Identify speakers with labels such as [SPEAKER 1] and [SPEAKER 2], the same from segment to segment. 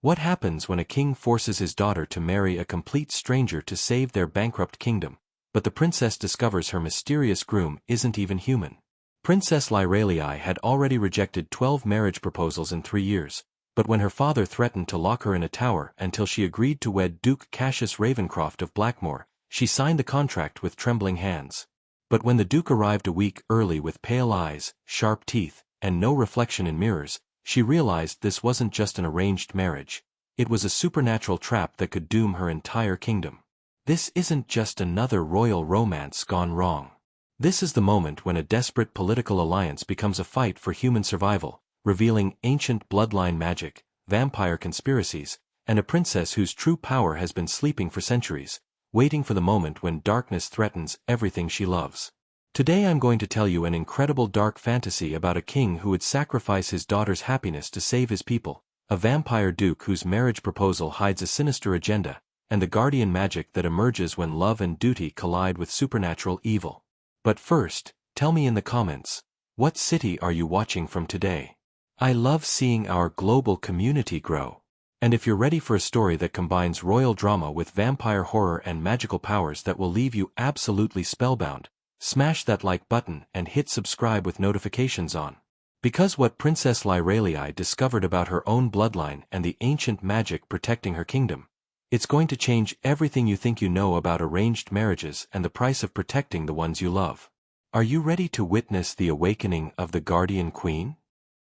[SPEAKER 1] What happens when a king forces his daughter to marry a complete stranger to save their bankrupt kingdom, but the princess discovers her mysterious groom isn't even human? Princess Lyralei had already rejected 12 marriage proposals in 3 years, but when her father threatened to lock her in a tower until she agreed to wed Duke Cassius Ravencroft of Blackmoor, she signed the contract with trembling hands. But when the Duke arrived a week early with pale eyes, sharp teeth, and no reflection in mirrors, she realized this wasn't just an arranged marriage. It was a supernatural trap that could doom her entire kingdom. This isn't just another royal romance gone wrong. This is the moment when a desperate political alliance becomes a fight for human survival, revealing ancient bloodline magic, vampire conspiracies, and a princess whose true power has been sleeping for centuries, waiting for the moment when darkness threatens everything she loves. Today I'm going to tell you an incredible dark fantasy about a king who would sacrifice his daughter's happiness to save his people, a vampire duke whose marriage proposal hides a sinister agenda, and the guardian magic that emerges when love and duty collide with supernatural evil. But first, tell me in the comments, what city are you watching from today? I love seeing our global community grow. And if you're ready for a story that combines royal drama with vampire horror and magical powers that will leave you absolutely spellbound, smash that like button and hit subscribe with notifications on. Because what Princess Lyralei discovered about her own bloodline and the ancient magic protecting her kingdom, it's going to change everything you think you know about arranged marriages and the price of protecting the ones you love. Are you ready to witness the awakening of the Guardian Queen?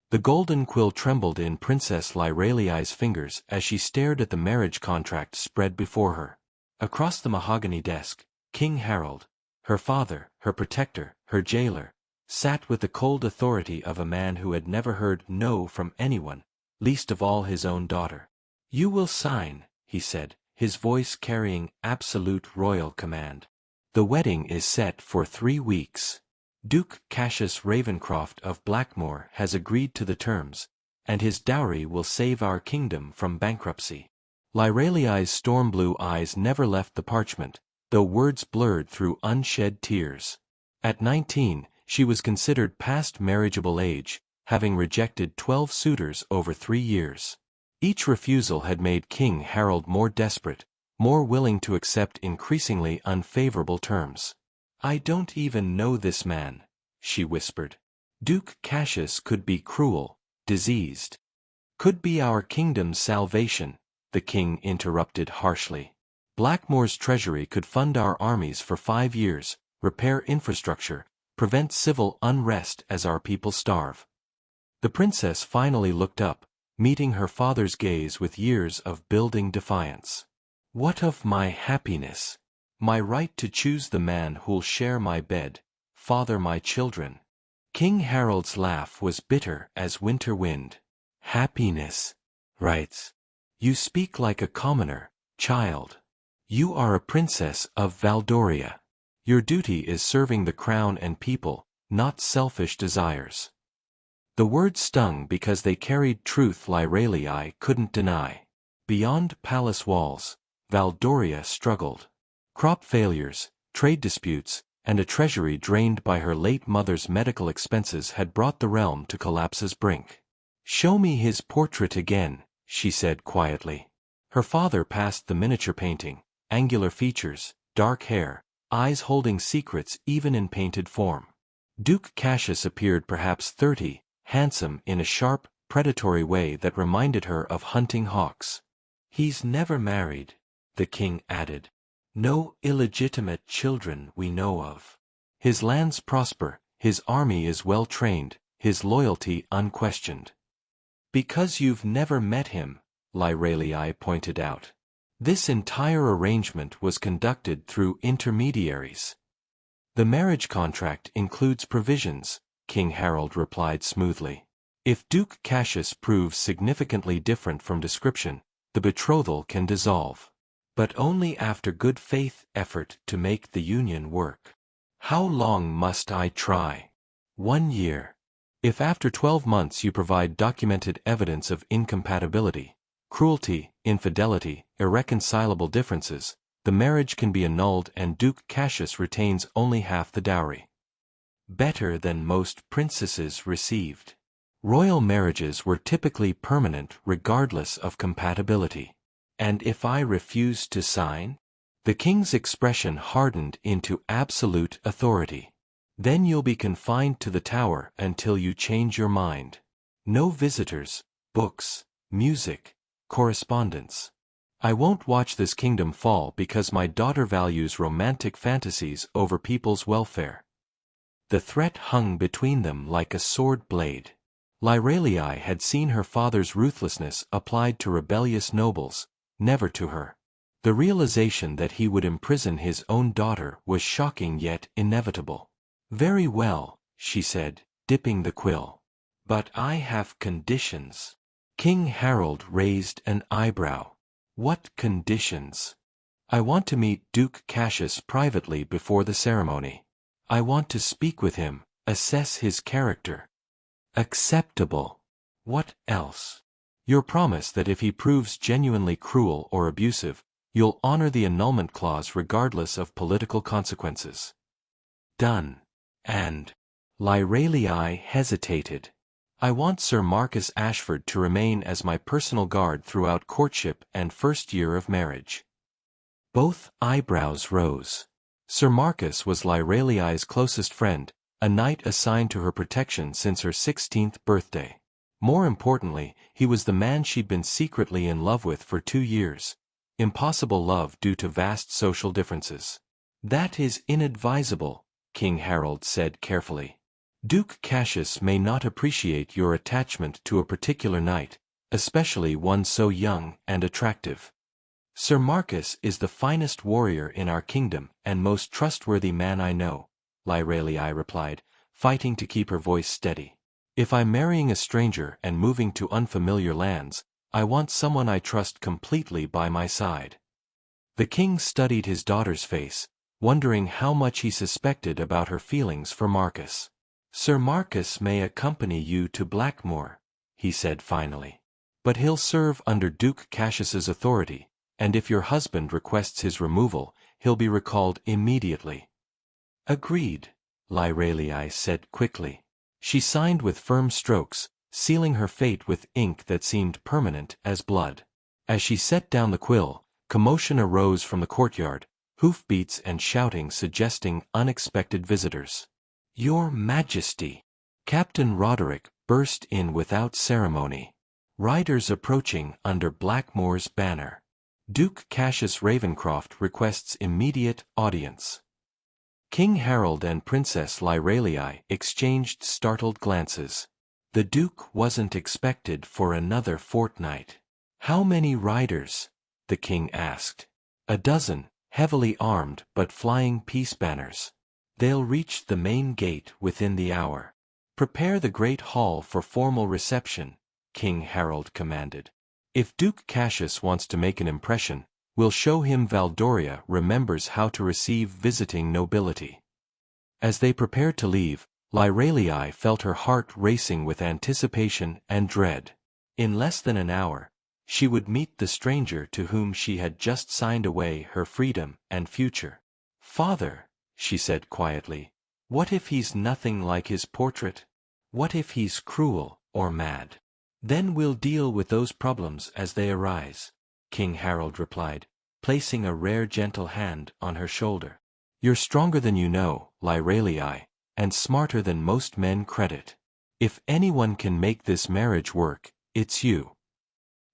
[SPEAKER 1] The golden quill trembled in Princess Lyralei's fingers as she stared at the marriage contract spread before her. Across the mahogany desk, King Harold, her father, her protector, her jailer, sat with the cold authority of a man who had never heard no from anyone, least of all his own daughter. "You will sign," he said, his voice carrying absolute royal command. "The wedding is set for 3 weeks. Duke Cassius Ravencroft of Blackmoor has agreed to the terms, and his dowry will save our kingdom from bankruptcy." Lyralei's storm-blue eyes never left the parchment, though words blurred through unshed tears. At 19, she was considered past marriageable age, having rejected 12 suitors over 3 years. Each refusal had made King Harold more desperate, more willing to accept increasingly unfavorable terms. "I don't even know this man," she whispered. "Duke Cassius could be cruel, diseased. Could be our kingdom's salvation," the king interrupted harshly. "Blackmoor's treasury could fund our armies for 5 years, repair infrastructure, prevent civil unrest as our people starve." The princess finally looked up, meeting her father's gaze with years of building defiance. "What of my happiness? My right to choose the man who'll share my bed, father my children?" King Harold's laugh was bitter as winter wind. "Happiness? Rights? You speak like a commoner, child. You are a princess of Valdoria. Your duty is serving the crown and people, not selfish desires." The words stung because they carried truth Lyralei couldn't deny. Beyond palace walls, Valdoria struggled. Crop failures, trade disputes, and a treasury drained by her late mother's medical expenses had brought the realm to collapse's brink. "Show me his portrait again," she said quietly. Her father passed the miniature painting, angular features, dark hair, eyes holding secrets even in painted form. Duke Cassius appeared perhaps 30, handsome in a sharp, predatory way that reminded her of hunting hawks. "He's never married," the king added. "No illegitimate children we know of. His lands prosper, his army is well trained, his loyalty unquestioned." "Because you've never met him," Lyralei pointed out. "This entire arrangement was conducted through intermediaries." "The marriage contract includes provisions," King Harold replied smoothly. "If Duke Cassius proves significantly different from description, the betrothal can dissolve. But only after good faith effort to make the union work." "How long must I try?" 1 year. If after 12 months you provide documented evidence of incompatibility, cruelty, infidelity, irreconcilable differences, the marriage can be annulled and Duke Cassius retains only half the dowry. "Better than most princesses received." Royal marriages were typically permanent regardless of compatibility. And if I refuse to sign? The king's expression hardened into absolute authority. Then you'll be confined to the tower until you change your mind. No visitors, books, music, correspondence. I won't watch this kingdom fall because my daughter values romantic fantasies over people's welfare. The threat hung between them like a sword blade. Lyralei had seen her father's ruthlessness applied to rebellious nobles, never to her. The realization that he would imprison his own daughter was shocking yet inevitable. "Very well," she said, dipping the quill. "But I have conditions." King Harold raised an eyebrow. "What conditions?" "I want to meet Duke Cassius privately before the ceremony. I want to speak with him, assess his character." "Acceptable. What else?" "Your promise that if he proves genuinely cruel or abusive, you'll honor the annulment clause regardless of political consequences." "Done." "And?" Lyralei hesitated. "I want Sir Marcus Ashford to remain as my personal guard throughout courtship and first year of marriage." Both eyebrows rose. Sir Marcus was Lyralei's closest friend, a knight assigned to her protection since her 16th birthday. More importantly, he was the man she'd been secretly in love with for 2 years. Impossible love due to vast social differences. "That is inadvisable," King Harold said carefully. "Duke Cassius may not appreciate your attachment to a particular knight, especially one so young and attractive. Sir Marcus is the finest warrior in our kingdom and most trustworthy man I know," Lyralei replied, fighting to keep her voice steady. "If I'm marrying a stranger and moving to unfamiliar lands, I want someone I trust completely by my side." The king studied his daughter's face, wondering how much he suspected about her feelings for Marcus. "Sir Marcus may accompany you to Blackmoor," he said finally. "But he'll serve under Duke Cassius's authority, and if your husband requests his removal, he'll be recalled immediately." "Agreed," Lyralei said quickly. She signed with firm strokes, sealing her fate with ink that seemed permanent as blood. As she set down the quill, commotion arose from the courtyard, hoofbeats and shouting suggesting unexpected visitors. "Your Majesty!" Captain Roderick burst in without ceremony. "Riders approaching under Blackmoor's banner. Duke Cassius Ravencroft requests immediate audience." King Harold and Princess Lyralei exchanged startled glances. The Duke wasn't expected for another fortnight. "How many riders?" the king asked. "A dozen, heavily armed but flying peace banners. They'll reach the main gate within the hour. Prepare the great hall for formal reception," King Harold commanded. "If Duke Cassius wants to make an impression, we'll show him Valdoria remembers how to receive visiting nobility." As they prepared to leave, Lyralei felt her heart racing with anticipation and dread. In less than an hour, she would meet the stranger to whom she had just signed away her freedom and future. "Father," she said quietly, "what if he's nothing like his portrait? What if he's cruel or mad?" "Then we'll deal with those problems as they arise," King Harold replied, placing a rare gentle hand on her shoulder. "You're stronger than you know, Lyralei, and smarter than most men credit. If anyone can make this marriage work, it's you."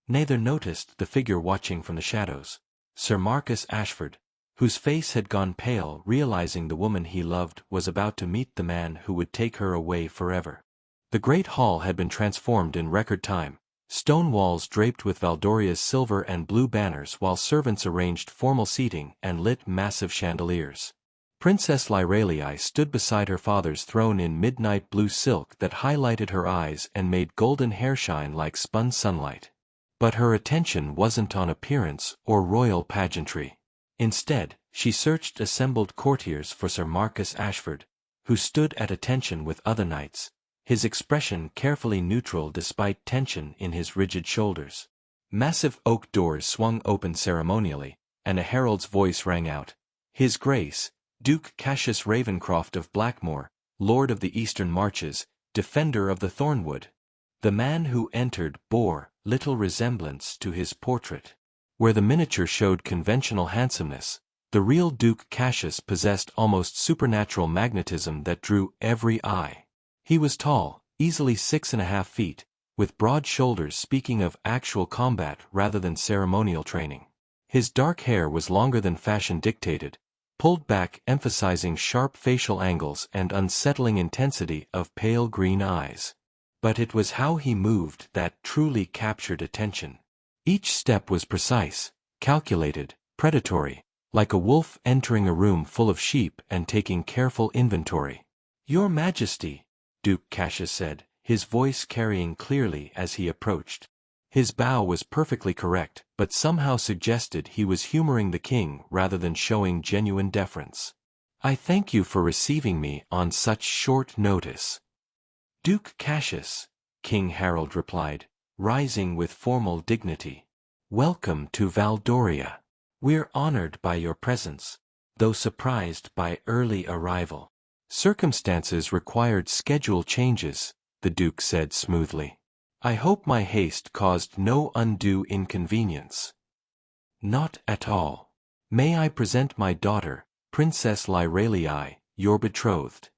[SPEAKER 1] Neither noticed the figure watching from the shadows. Sir Marcus Ashford, whose face had gone pale realizing the woman he loved was about to meet the man who would take her away forever. The great hall had been transformed in record time, stone walls draped with Valdoria's silver and blue banners while servants arranged formal seating and lit massive chandeliers. Princess Lyralei stood beside her father's throne in midnight blue silk that highlighted her eyes and made golden hair shine like spun sunlight. But her attention wasn't on appearance or royal pageantry. Instead, she searched assembled courtiers for Sir Marcus Ashford, who stood at attention with other knights, his expression carefully neutral despite tension in his rigid shoulders. Massive oak doors swung open ceremonially, and a herald's voice rang out, "His Grace, Duke Cassius Ravencroft of Blackmoor, Lord of the Eastern Marches, Defender of the Thornwood." The man who entered bore little resemblance to his portrait. Where the miniature showed conventional handsomeness, the real Duke Cassius possessed almost supernatural magnetism that drew every eye. He was tall, easily 6.5 feet, with broad shoulders, speaking of actual combat rather than ceremonial training. His dark hair was longer than fashion dictated, pulled back, emphasizing sharp facial angles and unsettling intensity of pale green eyes. But it was how he moved that truly captured attention. Each step was precise, calculated, predatory, like a wolf entering a room full of sheep and taking careful inventory. "Your Majesty," Duke Cassius said, his voice carrying clearly as he approached. His bow was perfectly correct, but somehow suggested he was humoring the king rather than showing genuine deference. "I thank you for receiving me on such short notice." "Duke Cassius," King Harold replied, rising with formal dignity. "Welcome to Valdoria. We're honored by your presence, though surprised by early arrival." "Circumstances required schedule changes," the Duke said smoothly. "I hope my haste caused no undue inconvenience." "Not at all. May I present my daughter, Princess Lyralei, your betrothed?"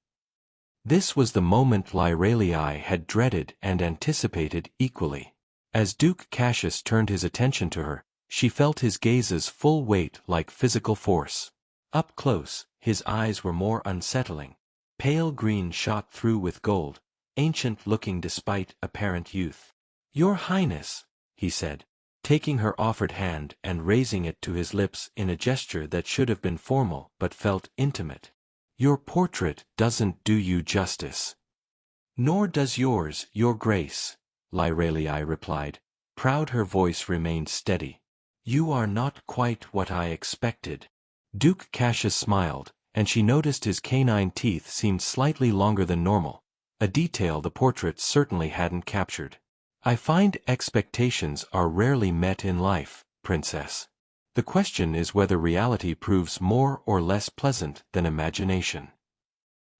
[SPEAKER 1] This was the moment Lyralei had dreaded and anticipated equally. As Duke Cassius turned his attention to her, she felt his gaze's full weight like physical force. Up close, his eyes were more unsettling. Pale green shot through with gold, ancient-looking despite apparent youth. "Your Highness," he said, taking her offered hand and raising it to his lips in a gesture that should have been formal but felt intimate. "Your portrait doesn't do you justice." "Nor does yours, Your Grace," Lyralei replied. Proud, her voice remained steady. "You are not quite what I expected." Duke Cassius smiled, and she noticed his canine teeth seemed slightly longer than normal, a detail the portrait certainly hadn't captured. "I find expectations are rarely met in life, Princess. The question is whether reality proves more or less pleasant than imagination."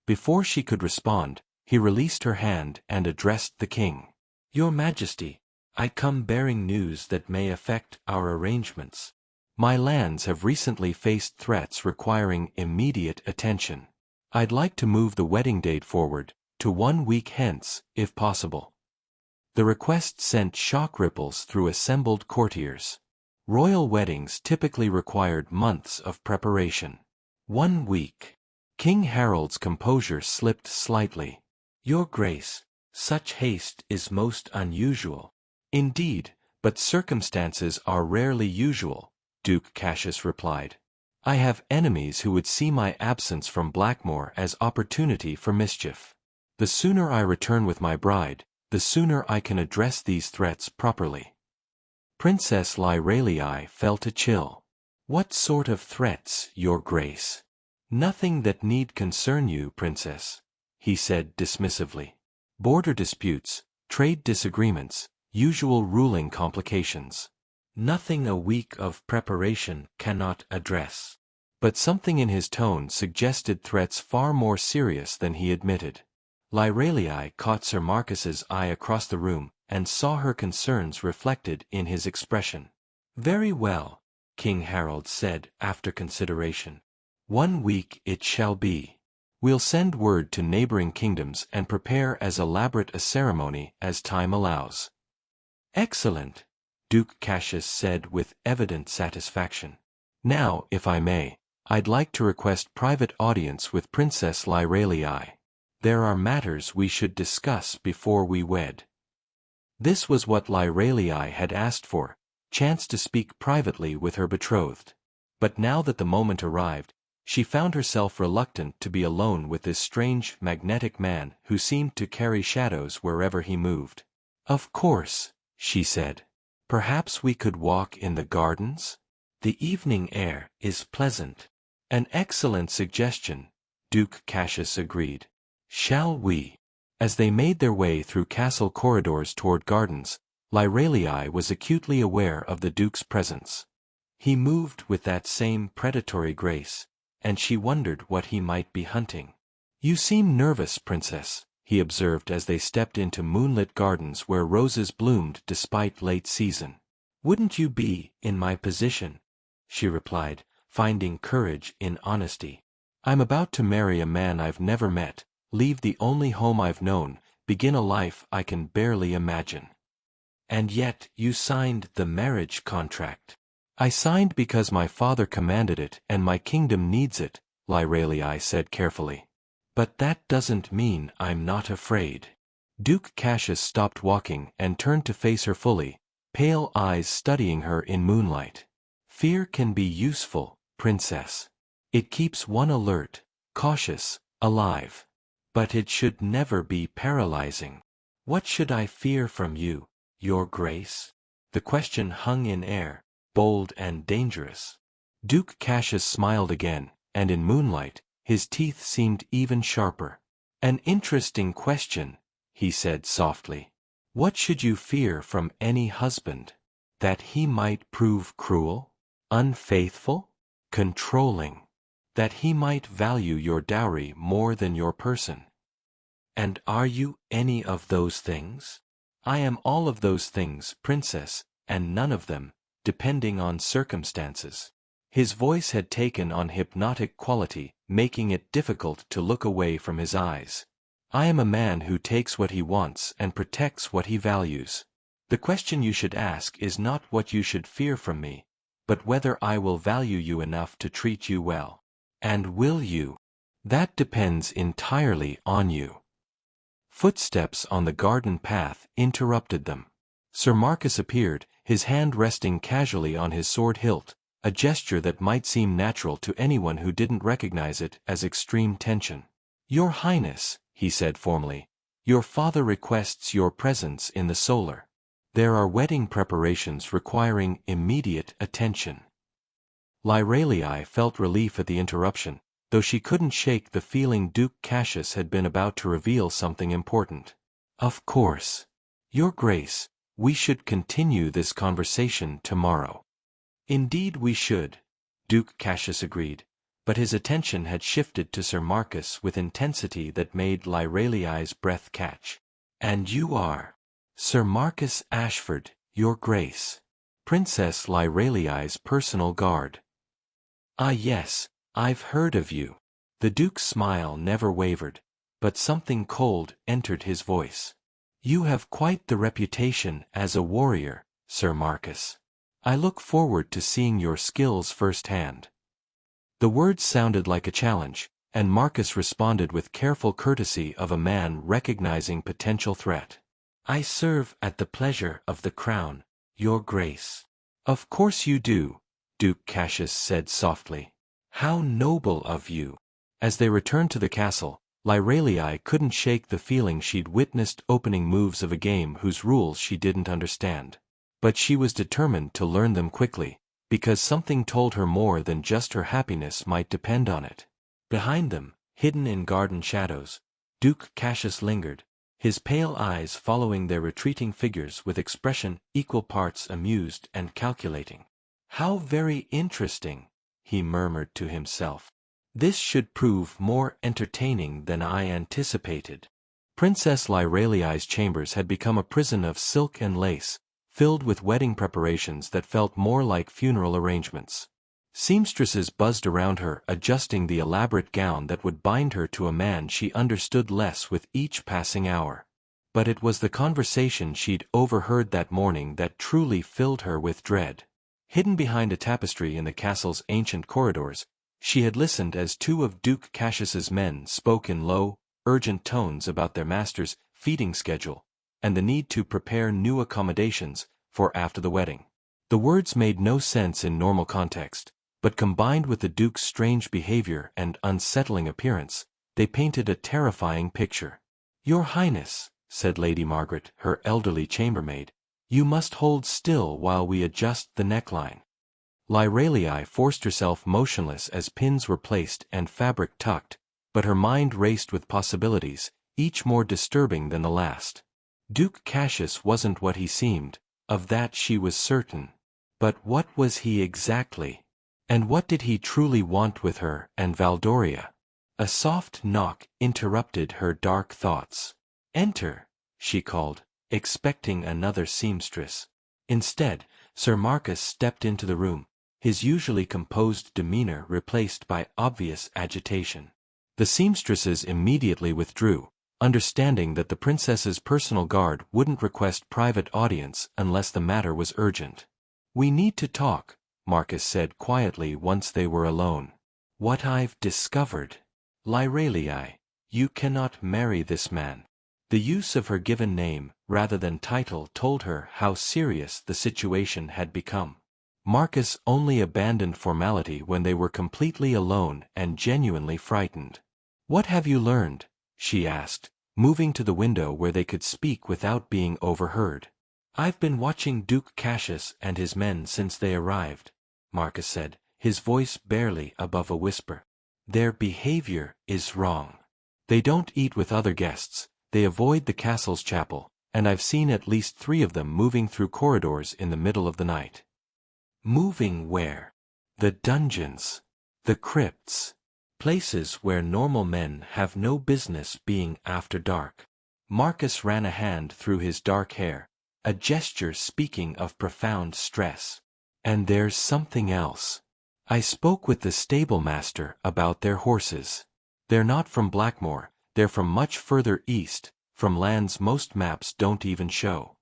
[SPEAKER 1] Before she could respond, he released her hand and addressed the king. "Your Majesty, I come bearing news that may affect our arrangements. My lands have recently faced threats requiring immediate attention. I'd like to move the wedding date forward to 1 week hence, if possible." The request sent shock ripples through assembled courtiers. Royal weddings typically required months of preparation. 1 week. King Harold's composure slipped slightly. "Your Grace, such haste is most unusual." "Indeed, but circumstances are rarely usual," Duke Cassius replied. "I have enemies who would see my absence from Blackmore as opportunity for mischief. The sooner I return with my bride, the sooner I can address these threats properly." Princess Lyralei felt a chill. "What sort of threats, Your Grace?" "Nothing that need concern you, Princess," he said dismissively. "Border disputes, trade disagreements, usual ruling complications. Nothing a week of preparation cannot address." But something in his tone suggested threats far more serious than he admitted. Lyralei caught Sir Marcus's eye across the room and saw her concerns reflected in his expression. "Very well," King Harold said after consideration. 1 week it shall be. We'll send word to neighboring kingdoms and prepare as elaborate a ceremony as time allows." "Excellent," Duke Cassius said with evident satisfaction. "Now, if I may, I'd like to request private audience with Princess Lyralei. There are matters we should discuss before we wed." This was what Lyralei had asked for, chance to speak privately with her betrothed. But now that the moment arrived, she found herself reluctant to be alone with this strange, magnetic man who seemed to carry shadows wherever he moved. "Of course," she said. "Perhaps we could walk in the gardens? The evening air is pleasant." "An excellent suggestion," Duke Cassius agreed. "Shall we?" As they made their way through castle corridors toward gardens, Lyralei was acutely aware of the Duke's presence. He moved with that same predatory grace, and she wondered what he might be hunting. "You seem nervous, Princess," he observed as they stepped into moonlit gardens where roses bloomed despite late season. "Wouldn't you be in my position?" she replied, finding courage in honesty. "I'm about to marry a man I've never met, leave the only home I've known, begin a life I can barely imagine." "And yet you signed the marriage contract." "I signed because my father commanded it and my kingdom needs it," Lyralei said carefully. "But that doesn't mean I'm not afraid." Duke Cassius stopped walking and turned to face her fully, pale eyes studying her in moonlight. "Fear can be useful, Princess. It keeps one alert, cautious, alive. But it should never be paralyzing." "What should I fear from you, Your Grace?" The question hung in air, bold and dangerous. Duke Cassius smiled again, and in moonlight, his teeth seemed even sharper. "An interesting question," he said softly. "What should you fear from any husband? That he might prove cruel? Unfaithful? Controlling? That he might value your dowry more than your person? And are you any of those things?" "I am all of those things, Princess, and none of them, depending on circumstances." His voice had taken on hypnotic quality, making it difficult to look away from his eyes. "I am a man who takes what he wants and protects what he values. The question you should ask is not what you should fear from me, but whether I will value you enough to treat you well. And will you? That depends entirely on you." Footsteps on the garden path interrupted them. Sir Marcus appeared, his hand resting casually on his sword hilt, a gesture that might seem natural to anyone who didn't recognize it as extreme tension. "Your Highness," he said formally, "your father requests your presence in the solar. There are wedding preparations requiring immediate attention." Lyralei felt relief at the interruption, though she couldn't shake the feeling Duke Cassius had been about to reveal something important. "Of course. Your Grace, we should continue this conversation tomorrow." "Indeed we should," Duke Cassius agreed, but his attention had shifted to Sir Marcus with intensity that made Lyralei's breath catch. "And you are Sir Marcus Ashford, Your Grace, Princess Lyralei's personal guard." "Ah yes, I've heard of you." The Duke's smile never wavered, but something cold entered his voice. "You have quite the reputation as a warrior, Sir Marcus. I look forward to seeing your skills firsthand." The words sounded like a challenge, and Marcus responded with careful courtesy of a man recognizing potential threat. "I serve at the pleasure of the crown, Your Grace." "Of course you do," Duke Cassius said softly. "How noble of you." As they returned to the castle, Lyralei couldn't shake the feeling she'd witnessed opening moves of a game whose rules she didn't understand. But she was determined to learn them quickly, because something told her more than just her happiness might depend on it. Behind them, hidden in garden shadows, Duke Cassius lingered, his pale eyes following their retreating figures with expression equal parts amused and calculating. "How very interesting," he murmured to himself. "This should prove more entertaining than I anticipated." Princess Lyralei's chambers had become a prison of silk and lace, filled with wedding preparations that felt more like funeral arrangements. Seamstresses buzzed around her, adjusting the elaborate gown that would bind her to a man she understood less with each passing hour. But it was the conversation she'd overheard that morning that truly filled her with dread. Hidden behind a tapestry in the castle's ancient corridors, she had listened as two of Duke Cassius's men spoke in low, urgent tones about their master's feeding schedule, and the need to prepare new accommodations for after the wedding. The words made no sense in normal context, but combined with the Duke's strange behavior and unsettling appearance, they painted a terrifying picture. "Your Highness," said Lady Margaret, her elderly chambermaid, "you must hold still while we adjust the neckline." Lyralei forced herself motionless as pins were placed and fabric tucked, but her mind raced with possibilities, each more disturbing than the last. Duke Cassius wasn't what he seemed, of that she was certain. But what was he exactly? And what did he truly want with her and Valdoria? A soft knock interrupted her dark thoughts. "Enter," she called, expecting another seamstress. Instead, Sir Marcus stepped into the room, his usually composed demeanor replaced by obvious agitation. The seamstresses immediately withdrew, understanding that the princess's personal guard wouldn't request private audience unless the matter was urgent. "We need to talk," Marcus said quietly once they were alone. "What I've discovered. Lyralei, you cannot marry this man." The use of her given name, rather than title, told her how serious the situation had become. Marcus only abandoned formality when they were completely alone and genuinely frightened. "What have you learned?" she asked, moving to the window where they could speak without being overheard. "I've been watching Duke Cassius and his men since they arrived," Marcus said, his voice barely above a whisper. "Their behavior is wrong. They don't eat with other guests, they avoid the castle's chapel, and I've seen at least 3 of them moving through corridors in the middle of the night." "Moving where?" "The dungeons. The crypts. Places where normal men have no business being after dark." Marcus ran a hand through his dark hair, a gesture speaking of profound stress. "And there's something else. I spoke with the stable master about their horses. They're not from Blackmoor, they're from much further east, from lands most maps don't even show."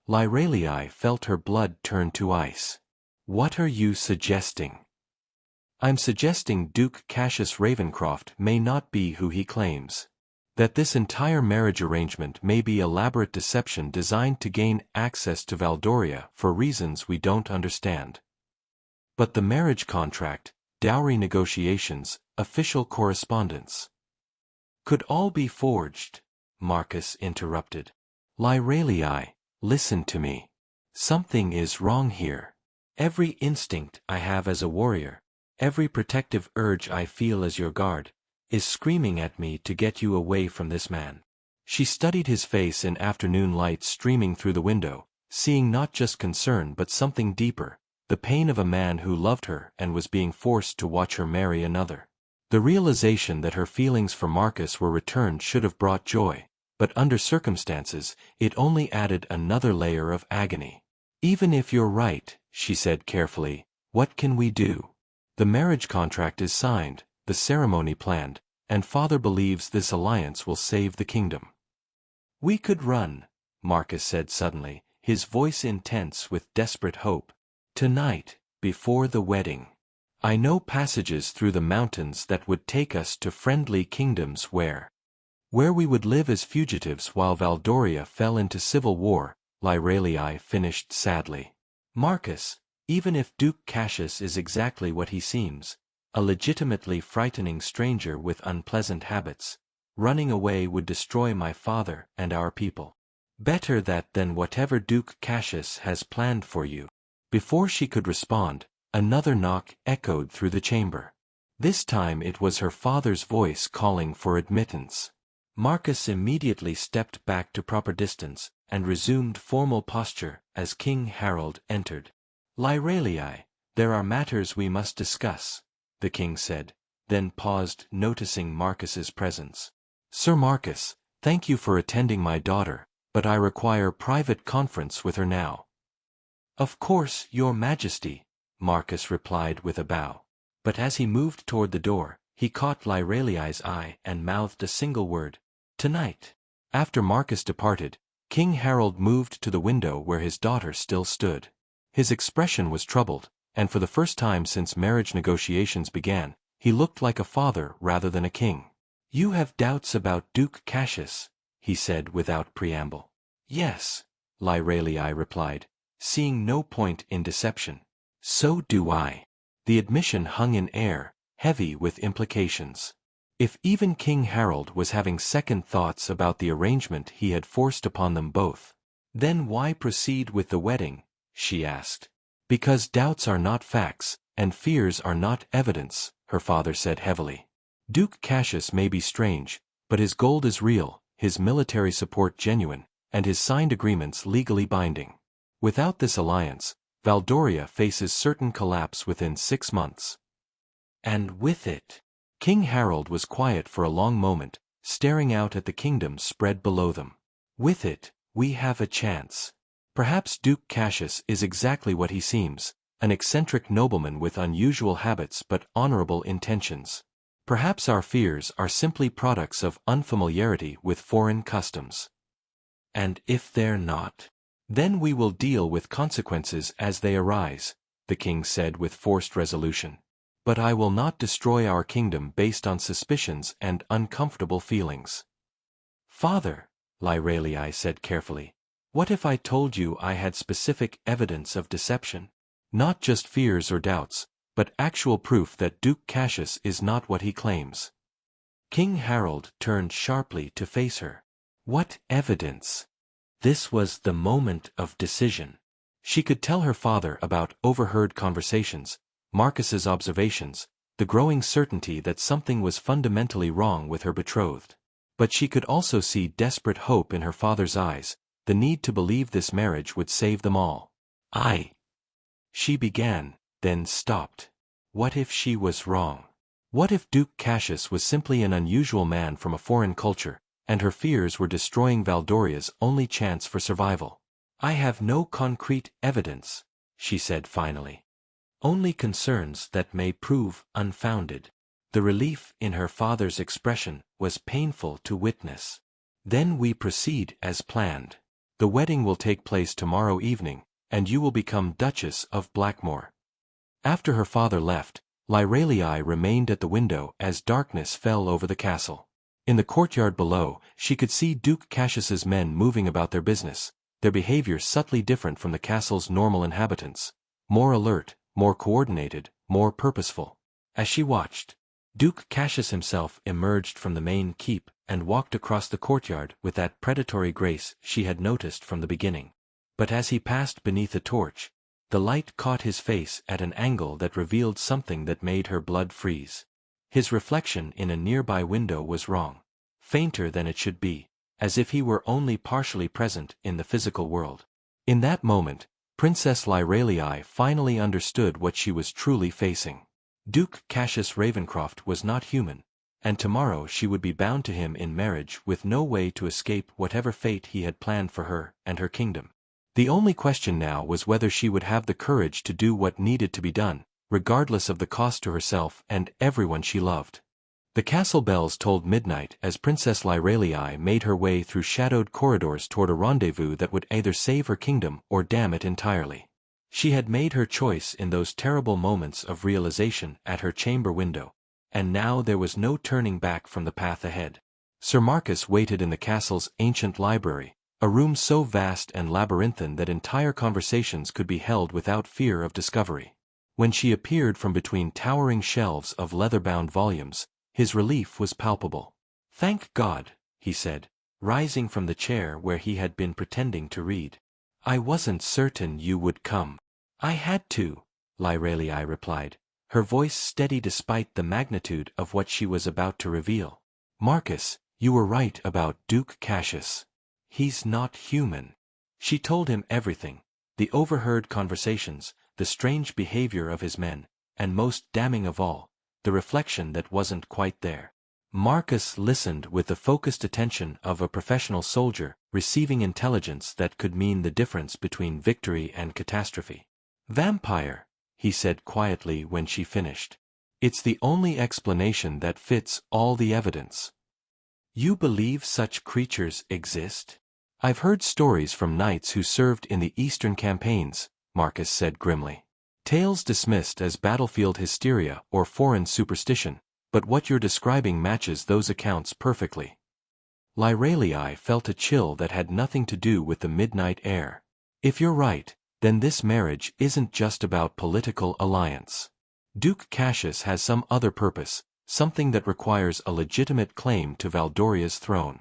[SPEAKER 1] Lyralei felt her blood turn to ice. "What are you suggesting?" "I'm suggesting Duke Cassius Ravencroft may not be who he claims. That this entire marriage arrangement may be elaborate deception designed to gain access to Valdoria for reasons we don't understand." "But the marriage contract, dowry negotiations, official correspondence could all be forged," Marcus interrupted. "Lyralei, listen to me. Something is wrong here. Every instinct I have as a warrior, every protective urge I feel as your guard, is screaming at me to get you away from this man." She studied his face in afternoon light streaming through the window, seeing not just concern but something deeper, the pain of a man who loved her and was being forced to watch her marry another. The realization that her feelings for Marcus were returned should have brought joy, but under circumstances, it only added another layer of agony. "Even if you're right," she said carefully, "what can we do? The marriage contract is signed, the ceremony planned, and Father believes this alliance will save the kingdom." "We could run," Marcus said suddenly, his voice intense with desperate hope. "Tonight, before the wedding. I know passages through the mountains that would take us to friendly kingdoms where we would live as fugitives while Valdoria fell into civil war," Lyralei finished sadly. "Marcus, even if Duke Cassius is exactly what he seems, a legitimately frightening stranger with unpleasant habits, running away would destroy my father and our people. Better that than whatever Duke Cassius has planned for you." Before she could respond, another knock echoed through the chamber. This time it was her father's voice calling for admittance. Marcus immediately stepped back to proper distance and resumed formal posture as King Harold entered. "Lyralei, there are matters we must discuss," the king said, then paused, noticing Marcus's presence. "Sir Marcus, thank you for attending my daughter, but I require private conference with her now." "Of course, your majesty," Marcus replied with a bow. But as he moved toward the door, he caught Lyralei's eye and mouthed a single word: "Tonight." After Marcus departed, King Harold moved to the window where his daughter still stood. His expression was troubled, and for the first time since marriage negotiations began, he looked like a father rather than a king. "You have doubts about Duke Cassius," he said without preamble. "Yes," Lyralei replied, seeing no point in deception. "So do I." The admission hung in air, heavy with implications. If even King Harold was having second thoughts about the arrangement he had forced upon them both, then why proceed with the wedding, she asked. "Because doubts are not facts, and fears are not evidence," her father said heavily. "Duke Cassius may be strange, but his gold is real, his military support genuine, and his signed agreements legally binding. Without this alliance, Valdoria faces certain collapse within 6 months. And with it, King Harold was quiet for a long moment, staring out at the kingdom spread below them. With it, we have a chance. Perhaps Duke Cassius is exactly what he seems, an eccentric nobleman with unusual habits but honorable intentions. Perhaps our fears are simply products of unfamiliarity with foreign customs. And if they're not, then we will deal with consequences as they arise, the king said with forced resolution. But I will not destroy our kingdom based on suspicions and uncomfortable feelings. Father, Lyralei said carefully, what if I told you I had specific evidence of deception? Not just fears or doubts, but actual proof that Duke Cassius is not what he claims. King Harold turned sharply to face her. What evidence? This was the moment of decision. She could tell her father about overheard conversations, Marcus's observations, the growing certainty that something was fundamentally wrong with her betrothed. But she could also see desperate hope in her father's eyes, the need to believe this marriage would save them all. She began, then stopped. What if she was wrong? What if Duke Cassius was simply an unusual man from a foreign culture, and her fears were destroying Valdoria's only chance for survival? I have no concrete evidence, she said finally. Only concerns that may prove unfounded. The relief in her father's expression was painful to witness. Then we proceed as planned. The wedding will take place tomorrow evening, and you will become Duchess of Blackmore. After her father left, Lyralei remained at the window as darkness fell over the castle. In the courtyard below, she could see Duke Cassius's men moving about their business, their behavior subtly different from the castle's normal inhabitants, more alert, more coordinated, more purposeful. As she watched, Duke Cassius himself emerged from the main keep and walked across the courtyard with that predatory grace she had noticed from the beginning. But as he passed beneath a torch, the light caught his face at an angle that revealed something that made her blood freeze. His reflection in a nearby window was wrong, fainter than it should be, as if he were only partially present in the physical world. In that moment, Princess Lyralei finally understood what she was truly facing. Duke Cassius Ravencroft was not human, and tomorrow she would be bound to him in marriage with no way to escape whatever fate he had planned for her and her kingdom. The only question now was whether she would have the courage to do what needed to be done, regardless of the cost to herself and everyone she loved. The castle bells tolled midnight as Princess Lyralei made her way through shadowed corridors toward a rendezvous that would either save her kingdom or damn it entirely. She had made her choice in those terrible moments of realization at her chamber window, and now there was no turning back from the path ahead. Sir Marcus waited in the castle's ancient library, a room so vast and labyrinthine that entire conversations could be held without fear of discovery. When she appeared from between towering shelves of leather-bound volumes, his relief was palpable. "Thank God," he said, rising from the chair where he had been pretending to read. "I wasn't certain you would come." "I had to," Lyralei replied, her voice steady despite the magnitude of what she was about to reveal. "Marcus, you were right about Duke Cassius. He's not human." She told him everything, the overheard conversations, the strange behavior of his men, and most damning of all, the reflection that wasn't quite there. Marcus listened with the focused attention of a professional soldier, receiving intelligence that could mean the difference between victory and catastrophe. "Vampire," he said quietly when she finished. "It's the only explanation that fits all the evidence." "You believe such creatures exist?" "I've heard stories from knights who served in the Eastern campaigns," Marcus said grimly. "Tales dismissed as battlefield hysteria or foreign superstition, but what you're describing matches those accounts perfectly." Lyralei felt a chill that had nothing to do with the midnight air. "If you're right, then this marriage isn't just about political alliance. Duke Cassius has some other purpose, something that requires a legitimate claim to Valdoria's throne."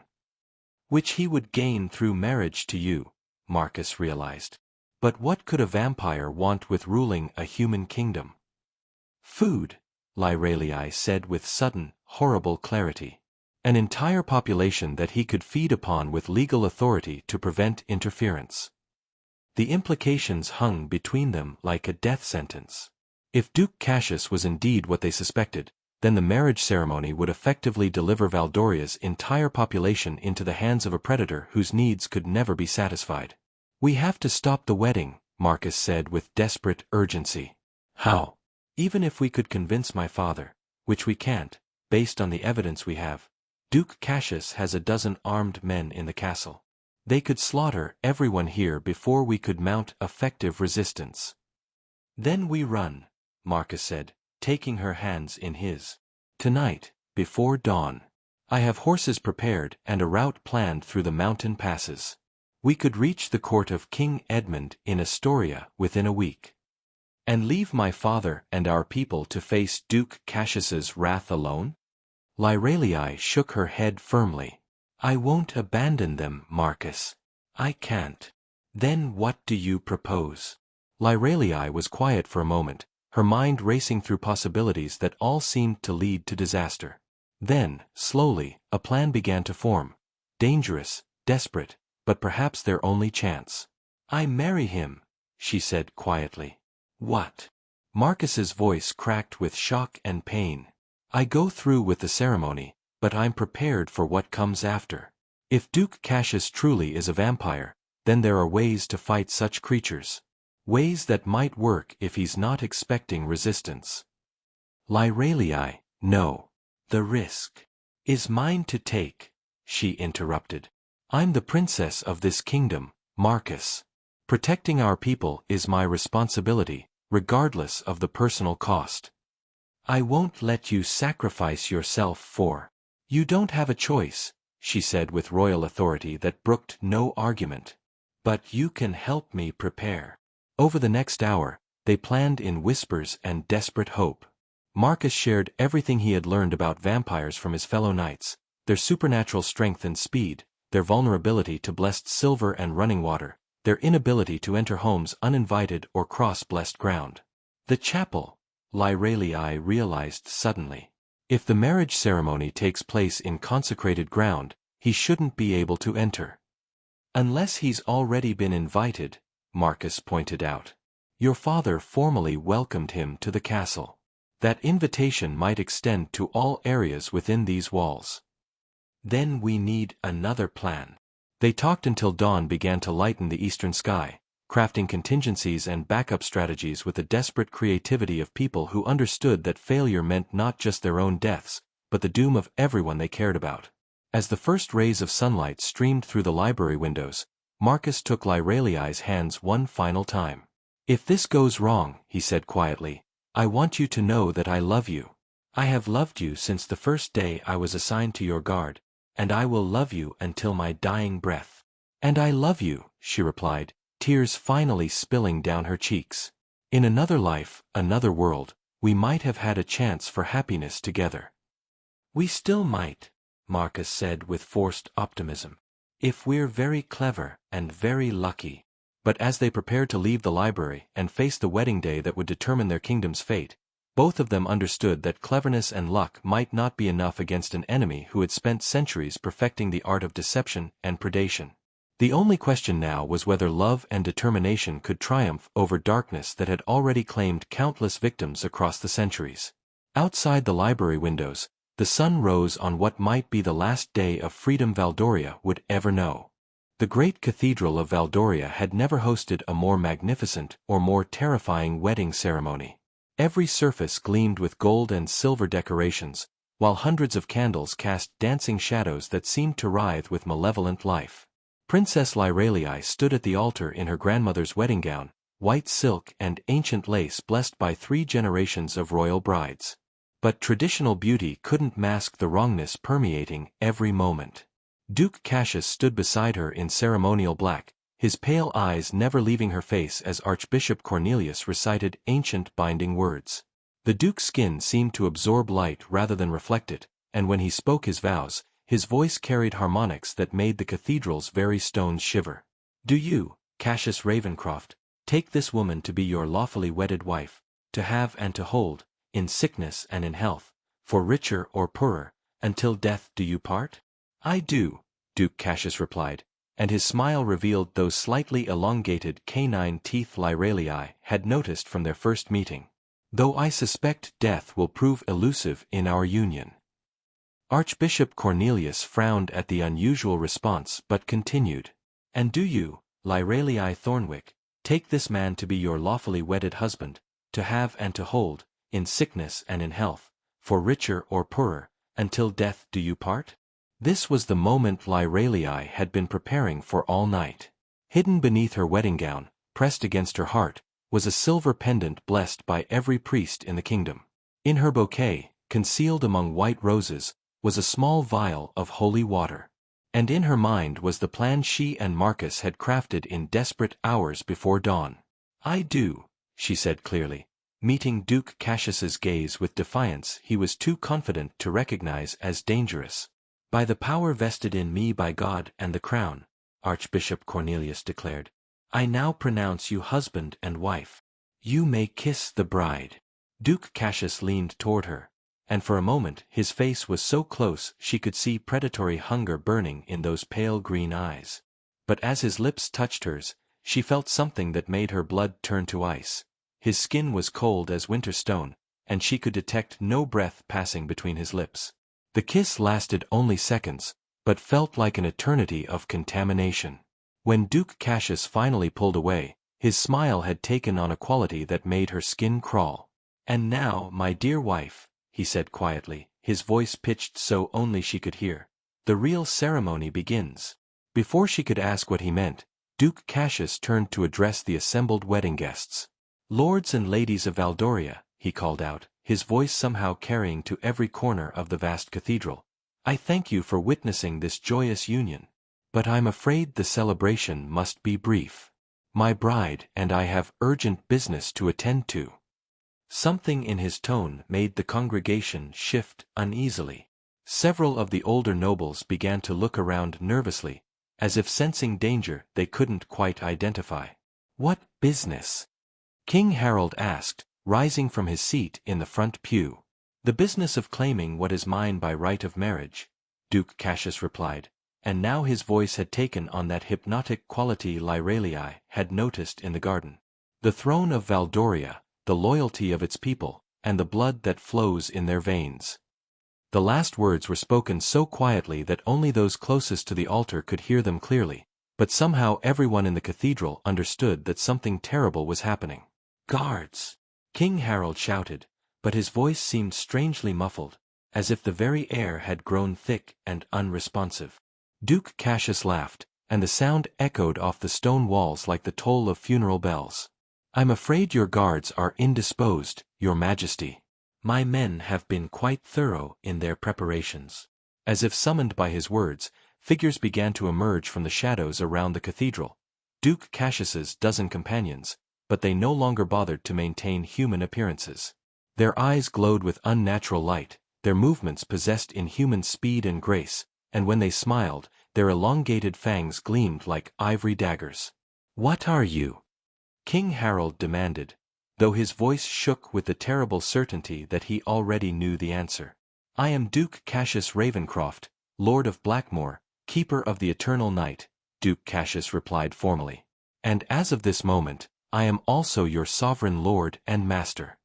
[SPEAKER 1] "Which he would gain through marriage to you," Marcus realized. But what could a vampire want with ruling a human kingdom? "Food," Lyralei said with sudden, horrible clarity. "An entire population that he could feed upon with legal authority to prevent interference." The implications hung between them like a death sentence. If Duke Cassius was indeed what they suspected, then the marriage ceremony would effectively deliver Valdoria's entire population into the hands of a predator whose needs could never be satisfied. "We have to stop the wedding," Marcus said with desperate urgency. "How?" "Even if we could convince my father, which we can't, based on the evidence we have. Duke Cassius has a dozen armed men in the castle. They could slaughter everyone here before we could mount effective resistance." "Then we run," Marcus said, taking her hands in his. "Tonight, before dawn. I have horses prepared and a route planned through the mountain passes. We could reach the court of King Edmund in Astoria within a week. And leave my father and our people to face Duke Cassius's wrath alone?" Lyralei shook her head firmly. "I won't abandon them, Marcus. I can't." "Then what do you propose?" Lyralei was quiet for a moment, her mind racing through possibilities that all seemed to lead to disaster. Then, slowly, a plan began to form. Dangerous, desperate, but perhaps their only chance. "I marry him," she said quietly. "What?" Marcus's voice cracked with shock and pain. "I go through with the ceremony, but I'm prepared for what comes after. If Duke Cassius truly is a vampire, then there are ways to fight such creatures. Ways that might work if he's not expecting resistance." "Lyralei, no. The risk is mine to take," she interrupted. "I'm the princess of this kingdom, Marcus. Protecting our people is my responsibility, regardless of the personal cost. I won't let you sacrifice yourself for—" "You don't have a choice," she said with royal authority that brooked no argument. "But you can help me prepare." Over the next hour, they planned in whispers and desperate hope. Marcus shared everything he had learned about vampires from his fellow knights, their supernatural strength and speed, their vulnerability to blessed silver and running water, their inability to enter homes uninvited or cross blessed ground. The chapel, Lyralei realized suddenly. If the marriage ceremony takes place in consecrated ground, he shouldn't be able to enter. "Unless he's already been invited," Marcus pointed out. "Your father formally welcomed him to the castle. That invitation might extend to all areas within these walls." "Then we need another plan." They talked until dawn began to lighten the eastern sky, crafting contingencies and backup strategies with the desperate creativity of people who understood that failure meant not just their own deaths, but the doom of everyone they cared about. As the first rays of sunlight streamed through the library windows, Marcus took Lyralei's hands one final time. "If this goes wrong," he said quietly, "I want you to know that I love you. I have loved you since the first day I was assigned to your guard, and I will love you until my dying breath." "And I love you," she replied, tears finally spilling down her cheeks. "In another life, another world, we might have had a chance for happiness together." "We still might," Marcus said with forced optimism. "If we're very clever and very lucky." But as they prepared to leave the library and face the wedding day that would determine their kingdom's fate, both of them understood that cleverness and luck might not be enough against an enemy who had spent centuries perfecting the art of deception and predation. The only question now was whether love and determination could triumph over darkness that had already claimed countless victims across the centuries. Outside the library windows, the sun rose on what might be the last day of freedom Valdoria would ever know. The great cathedral of Valdoria had never hosted a more magnificent or more terrifying wedding ceremony. Every surface gleamed with gold and silver decorations, while hundreds of candles cast dancing shadows that seemed to writhe with malevolent life. Princess Lyralei stood at the altar in her grandmother's wedding gown, white silk and ancient lace blessed by 3 generations of royal brides. But traditional beauty couldn't mask the wrongness permeating every moment. Duke Cassius stood beside her in ceremonial black, his pale eyes never leaving her face as Archbishop Cornelius recited ancient binding words. The Duke's skin seemed to absorb light rather than reflect it, and when he spoke his vows, his voice carried harmonics that made the cathedral's very stones shiver. "Do you, Cassius Ravencroft, take this woman to be your lawfully wedded wife, to have and to hold, in sickness and in health, for richer or poorer, until death do you part?" "I do," Duke Cassius replied, and his smile revealed those slightly elongated canine teeth Lyralei had noticed from their first meeting. though I suspect death will prove elusive in our union." Archbishop Cornelius frowned at the unusual response but continued. "And do you, Lyralei Thornwick, take this man to be your lawfully wedded husband, to have and to hold, in sickness and in health, for richer or poorer, until death do you part?" This was the moment Lyralei had been preparing for all night. Hidden beneath her wedding gown, pressed against her heart, was a silver pendant blessed by every priest in the kingdom. In her bouquet, concealed among white roses, was a small vial of holy water. And in her mind was the plan she and Marcus had crafted in desperate hours before dawn. "I do," she said clearly, meeting Duke Cassius's gaze with defiance he was too confident to recognize as dangerous. "By the power vested in me by God and the crown," Archbishop Cornelius declared, "I now pronounce you husband and wife. You may kiss the bride." Duke Cassius leaned toward her, and for a moment his face was so close she could see predatory hunger burning in those pale green eyes. But as his lips touched hers, she felt something that made her blood turn to ice. His skin was cold as winter stone, and she could detect no breath passing between his lips. The kiss lasted only seconds, but felt like an eternity of contamination. When Duke Cassius finally pulled away, his smile had taken on a quality that made her skin crawl. "And now, my dear wife," he said quietly, his voice pitched so only she could hear, "the real ceremony begins." Before she could ask what he meant, Duke Cassius turned to address the assembled wedding guests. "Lords and ladies of Valdoria," he called out, his voice somehow carrying to every corner of the vast cathedral, "I thank you for witnessing this joyous union. But I'm afraid the celebration must be brief. My bride and I have urgent business to attend to." Something in his tone made the congregation shift uneasily. Several of the older nobles began to look around nervously, as if sensing danger they couldn't quite identify. "What business?" King Harold asked, rising from his seat in the front pew. "The business of claiming what is mine by right of marriage," Duke Cassius replied, and now his voice had taken on that hypnotic quality Lyralei had noticed in the garden. "The throne of Valdoria, the loyalty of its people, and the blood that flows in their veins." The last words were spoken so quietly that only those closest to the altar could hear them clearly, but somehow everyone in the cathedral understood that something terrible was happening. "Guards!" King Harold shouted, but his voice seemed strangely muffled, as if the very air had grown thick and unresponsive. Duke Cassius laughed, and the sound echoed off the stone walls like the toll of funeral bells. "I'm afraid your guards are indisposed, your majesty. My men have been quite thorough in their preparations." As if summoned by his words, figures began to emerge from the shadows around the cathedral. Duke Cassius's dozen companions, but they no longer bothered to maintain human appearances. Their eyes glowed with unnatural light, their movements possessed inhuman speed and grace, and when they smiled, their elongated fangs gleamed like ivory daggers. "What are you?" King Harold demanded, though his voice shook with the terrible certainty that he already knew the answer. "I am Duke Cassius Ravencroft, Lord of Blackmoor, Keeper of the Eternal Night," Duke Cassius replied formally. "And as of this moment, I am also your sovereign lord and master."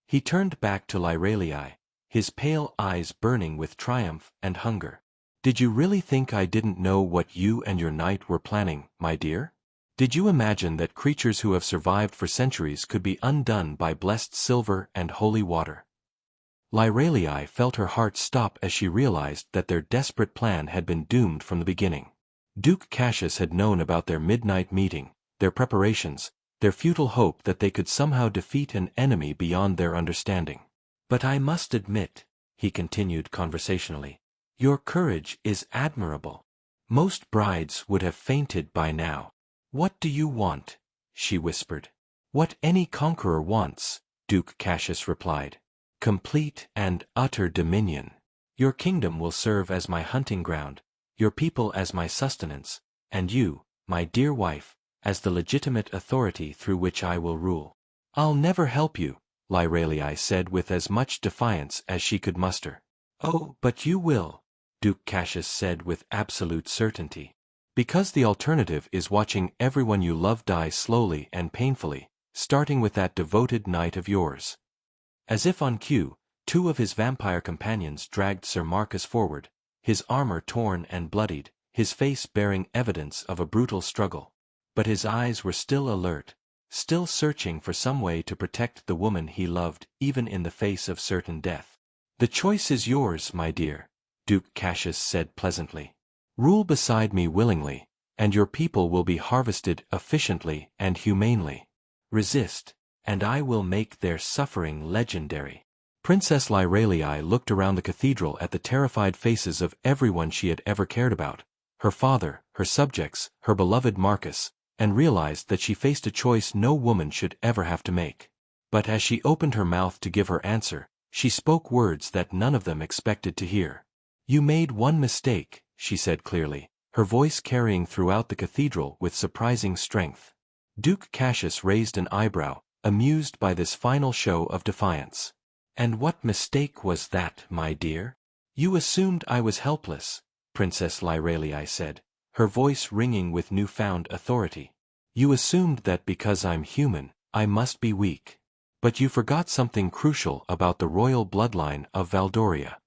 [SPEAKER 1] He turned back to Lyralei, his pale eyes burning with triumph and hunger. "Did you really think I didn't know what you and your knight were planning, my dear? Did you imagine that creatures who have survived for centuries could be undone by blessed silver and holy water?" Lyralei felt her heart stop as she realized that their desperate plan had been doomed from the beginning. Duke Cassius had known about their midnight meeting, their preparations, their futile hope that they could somehow defeat an enemy beyond their understanding. "But I must admit," he continued conversationally, "your courage is admirable. Most brides would have fainted by now." "What do you want?" she whispered. "What any conqueror wants," Duke Cassius replied. "Complete and utter dominion. Your kingdom will serve as my hunting ground, your people as my sustenance, and you, my dear wife, as the legitimate authority through which I will rule." "I'll never help you," Lyralei said with as much defiance as she could muster. "Oh, but you will," Duke Cassius said with absolute certainty. "Because the alternative is watching everyone you love die slowly and painfully, starting with that devoted knight of yours." As if on cue, two of his vampire companions dragged Sir Marcus forward, his armor torn and bloodied, his face bearing evidence of a brutal struggle. But his eyes were still alert, still searching for some way to protect the woman he loved even in the face of certain death. "The choice is yours, my dear," Duke Cassius said pleasantly. "Rule beside me willingly, and your people will be harvested efficiently and humanely. Resist, and I will make their suffering legendary." Princess Lyralei looked around the cathedral at the terrified faces of everyone she had ever cared about, her father, her subjects, her beloved Marcus, and realized that she faced a choice no woman should ever have to make. But as she opened her mouth to give her answer, she spoke words that none of them expected to hear. "You made one mistake," she said clearly, her voice carrying throughout the cathedral with surprising strength. Duke Cassius raised an eyebrow, amused by this final show of defiance. "And what mistake was that, my dear?" "You assumed I was helpless," Princess Lyralei said, her voice ringing with newfound authority. "You assumed that because I'm human, I must be weak. But you forgot something crucial about the royal bloodline of Valdoria."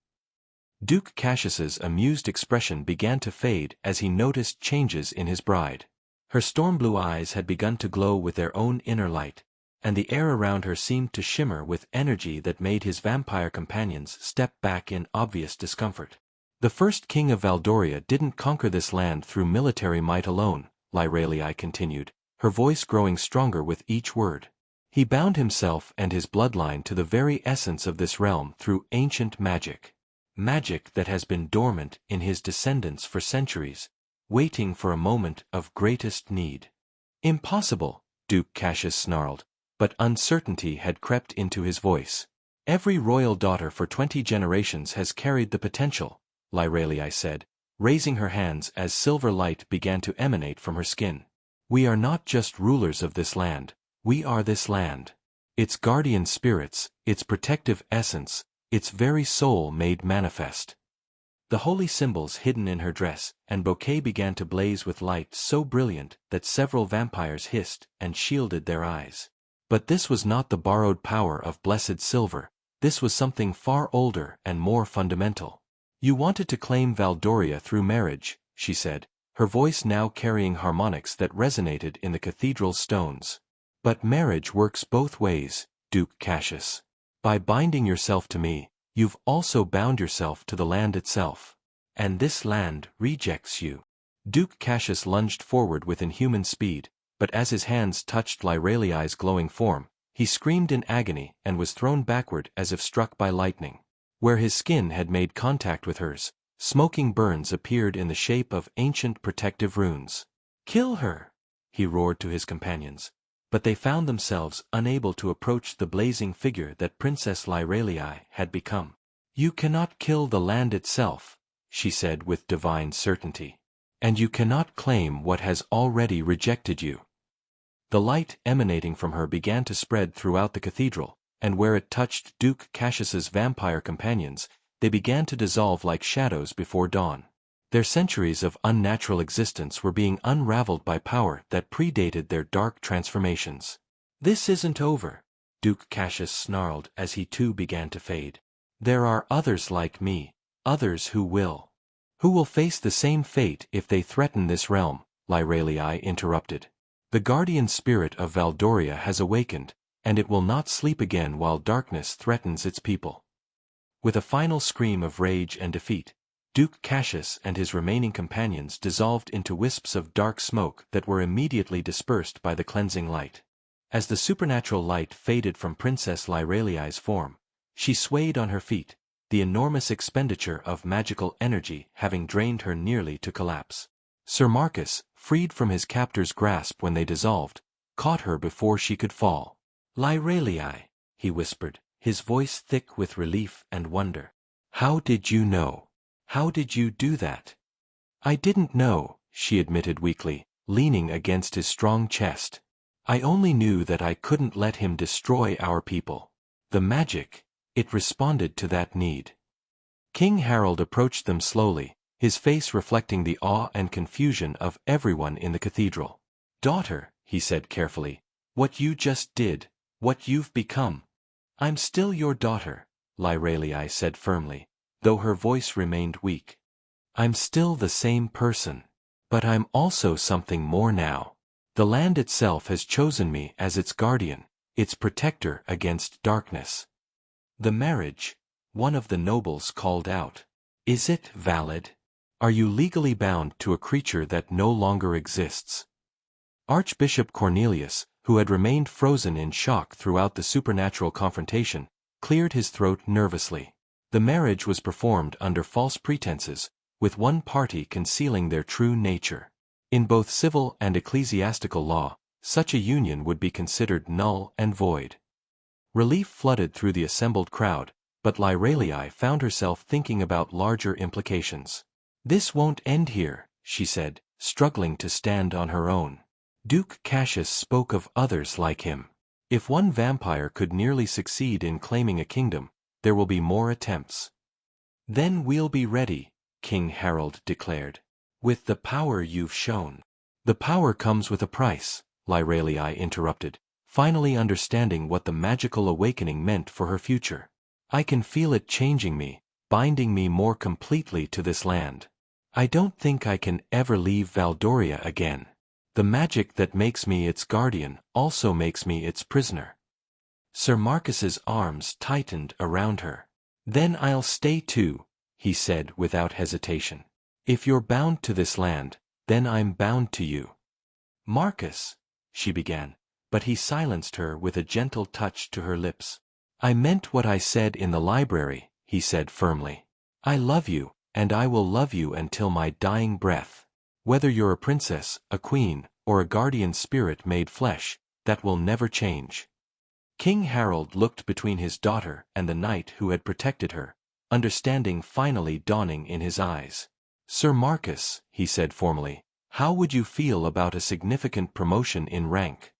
[SPEAKER 1] Duke Cassius's amused expression began to fade as he noticed changes in his bride. Her storm-blue eyes had begun to glow with their own inner light, and the air around her seemed to shimmer with energy that made his vampire companions step back in obvious discomfort. "The first king of Valdoria didn't conquer this land through military might alone," Lyralei continued, her voice growing stronger with each word. "He bound himself and his bloodline to the very essence of this realm through ancient magic. Magic that has been dormant in his descendants for centuries, waiting for a moment of greatest need." "Impossible," Duke Cassius snarled, but uncertainty had crept into his voice. "Every royal daughter for 20 generations has carried the potential," Lyralei said, raising her hands as silver light began to emanate from her skin. "We are not just rulers of this land, we are this land. Its guardian spirits, its protective essence, its very soul made manifest." The holy symbols hidden in her dress and bouquet began to blaze with light so brilliant that several vampires hissed and shielded their eyes. But this was not the borrowed power of blessed silver, this was something far older and more fundamental. "You wanted to claim Valdoria through marriage," she said, her voice now carrying harmonics that resonated in the cathedral's stones. "But marriage works both ways, Duke Cassius. By binding yourself to me, you've also bound yourself to the land itself. And this land rejects you." Duke Cassius lunged forward with inhuman speed, but as his hands touched Lyralei's glowing form, he screamed in agony and was thrown backward as if struck by lightning. Where his skin had made contact with hers, smoking burns appeared in the shape of ancient protective runes. "Kill her!" he roared to his companions, but they found themselves unable to approach the blazing figure that Princess Lyralei had become. "You cannot kill the land itself," she said with divine certainty. "And you cannot claim what has already rejected you." The light emanating from her began to spread throughout the cathedral, and where it touched Duke Cassius's vampire companions, they began to dissolve like shadows before dawn. Their centuries of unnatural existence were being unraveled by power that predated their dark transformations. "This isn't over," Duke Cassius snarled as he too began to fade. "There are others like me, others who will face the same fate if they threaten this realm," Lyralei interrupted. "The guardian spirit of Valdoria has awakened, and it will not sleep again while darkness threatens its people." With a final scream of rage and defeat, Duke Cassius and his remaining companions dissolved into wisps of dark smoke that were immediately dispersed by the cleansing light. As the supernatural light faded from Princess Lyralei's form, she swayed on her feet, the enormous expenditure of magical energy having drained her nearly to collapse. Sir Marcus, freed from his captor's grasp when they dissolved, caught her before she could fall. "Lyralei," he whispered, his voice thick with relief and wonder. "How did you know? How did you do that?" "I didn't know," she admitted weakly, leaning against his strong chest. "I only knew that I couldn't let him destroy our people. The magic, it responded to that need." King Harold approached them slowly, his face reflecting the awe and confusion of everyone in the cathedral. "Daughter," he said carefully, "what you just did, what you've become. I'm still your daughter, Lyralei said firmly, though her voice remained weak. I'm still the same person. But I'm also something more now. The land itself has chosen me as its guardian, its protector against darkness. The marriage, one of the nobles called out. Is it valid? Are you legally bound to a creature that no longer exists? Archbishop Cornelius, who had remained frozen in shock throughout the supernatural confrontation, cleared his throat nervously. The marriage was performed under false pretenses, with one party concealing their true nature. In both civil and ecclesiastical law, such a union would be considered null and void. Relief flooded through the assembled crowd, but Lyralei found herself thinking about larger implications. This won't end here, she said, struggling to stand on her own. Duke Cassius spoke of others like him. If one vampire could nearly succeed in claiming a kingdom, there will be more attempts. Then we'll be ready, King Harold declared. With the power you've shown. The power comes with a price, Lyralei interrupted, finally understanding what the magical awakening meant for her future. I can feel it changing me, binding me more completely to this land. I don't think I can ever leave Valdoria again. The magic that makes me its guardian also makes me its prisoner. Sir Marcus's arms tightened around her. Then I'll stay too, he said without hesitation. If you're bound to this land, then I'm bound to you. Marcus, she began, but he silenced her with a gentle touch to her lips. I meant what I said in the library, he said firmly. I love you, and I will love you until my dying breath. Whether you're a princess, a queen, or a guardian spirit made flesh, that will never change. King Harold looked between his daughter and the knight who had protected her, understanding finally dawning in his eyes. Sir Marcus, he said formally, how would you feel about a significant promotion in rank?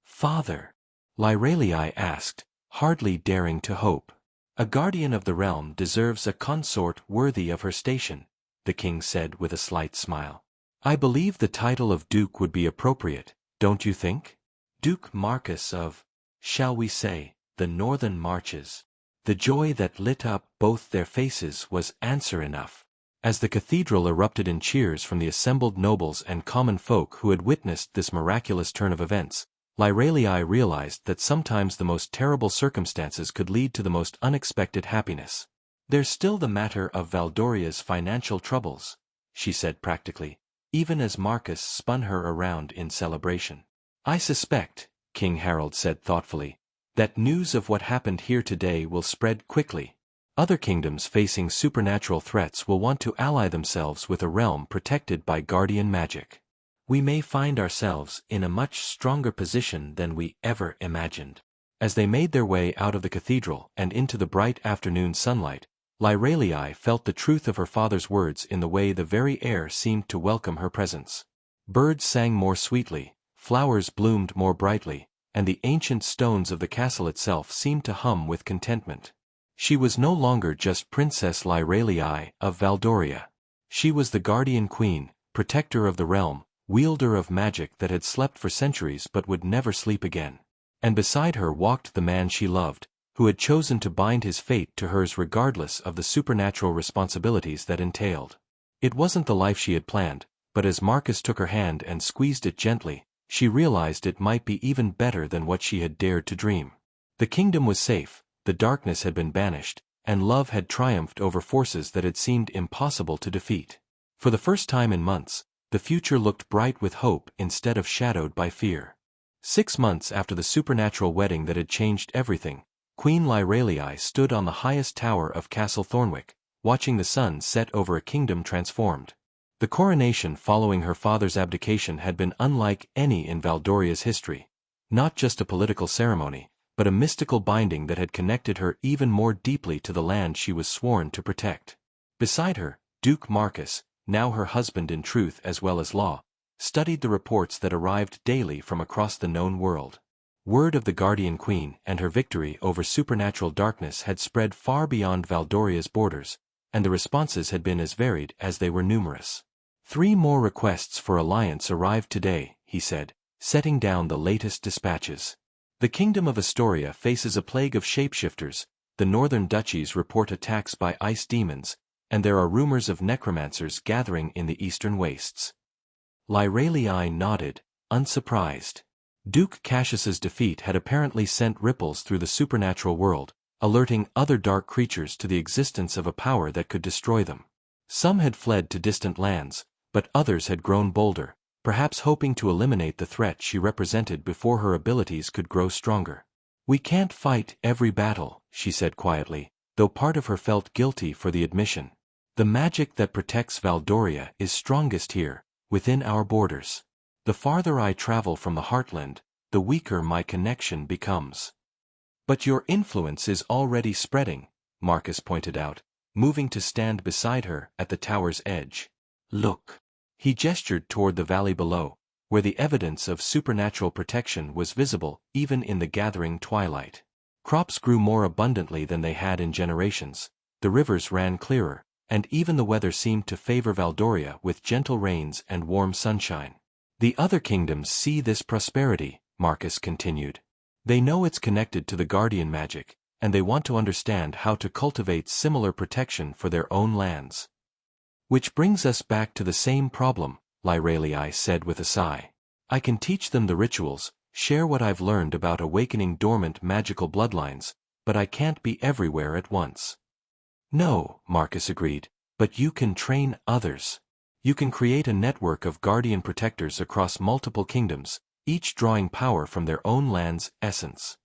[SPEAKER 1] Father, Lyralei asked, hardly daring to hope. A guardian of the realm deserves a consort worthy of her station, the king said with a slight smile. I believe the title of Duke would be appropriate, don't you think? Duke Marcus of, shall we say, the Northern Marches. The joy that lit up both their faces was answer enough. As the cathedral erupted in cheers from the assembled nobles and common folk who had witnessed this miraculous turn of events, Lyralei realized that sometimes the most terrible circumstances could lead to the most unexpected happiness. There's still the matter of Valdoria's financial troubles, she said practically, even as Marcus spun her around in celebration. I suspect, King Harold said thoughtfully, that news of what happened here today will spread quickly. Other kingdoms facing supernatural threats will want to ally themselves with a realm protected by guardian magic. We may find ourselves in a much stronger position than we ever imagined. As they made their way out of the cathedral and into the bright afternoon sunlight, Lyralei felt the truth of her father's words in the way the very air seemed to welcome her presence. Birds sang more sweetly, flowers bloomed more brightly, and the ancient stones of the castle itself seemed to hum with contentment. She was no longer just Princess Lyralei of Valdoria. She was the guardian queen, protector of the realm, wielder of magic that had slept for centuries but would never sleep again. And beside her walked the man she loved, who had chosen to bind his fate to hers regardless of the supernatural responsibilities that entailed. It wasn't the life she had planned, but as Marcus took her hand and squeezed it gently, she realized it might be even better than what she had dared to dream. The kingdom was safe, the darkness had been banished, and love had triumphed over forces that had seemed impossible to defeat. For the first time in months, the future looked bright with hope instead of shadowed by fear. 6 months after the supernatural wedding that had changed everything, Queen Lyralei stood on the highest tower of Castle Thornwick, watching the sun set over a kingdom transformed. The coronation following her father's abdication had been unlike any in Valdoria's history. Not just a political ceremony, but a mystical binding that had connected her even more deeply to the land she was sworn to protect. Beside her, Duke Marcus, now her husband in truth as well as law, studied the reports that arrived daily from across the known world. Word of the Guardian Queen and her victory over supernatural darkness had spread far beyond Valdoria's borders, and the responses had been as varied as they were numerous. 3 more requests for alliance arrived today, he said, setting down the latest dispatches. The kingdom of Astoria faces a plague of shapeshifters, the northern duchies report attacks by ice demons, and there are rumors of necromancers gathering in the eastern wastes. Lyralei nodded, unsurprised. Duke Cassius's defeat had apparently sent ripples through the supernatural world, alerting other dark creatures to the existence of a power that could destroy them. Some had fled to distant lands, but others had grown bolder, perhaps hoping to eliminate the threat she represented before her abilities could grow stronger. "We can't fight every battle," she said quietly, though part of her felt guilty for the admission. "The magic that protects Valdoria is strongest here, within our borders. The farther I travel from the heartland, the weaker my connection becomes." "But your influence is already spreading," Marcus pointed out, moving to stand beside her at the tower's edge. "Look." He gestured toward the valley below, where the evidence of supernatural protection was visible even in the gathering twilight. Crops grew more abundantly than they had in generations, the rivers ran clearer, and even the weather seemed to favor Valdoria with gentle rains and warm sunshine. "The other kingdoms see this prosperity," Marcus continued. "They know it's connected to the guardian magic, and they want to understand how to cultivate similar protection for their own lands." "Which brings us back to the same problem," Lyralei said with a sigh. "I can teach them the rituals, share what I've learned about awakening dormant magical bloodlines, but I can't be everywhere at once." "No," Marcus agreed, "but you can train others. You can create a network of guardian protectors across multiple kingdoms, each drawing power from their own land's essence."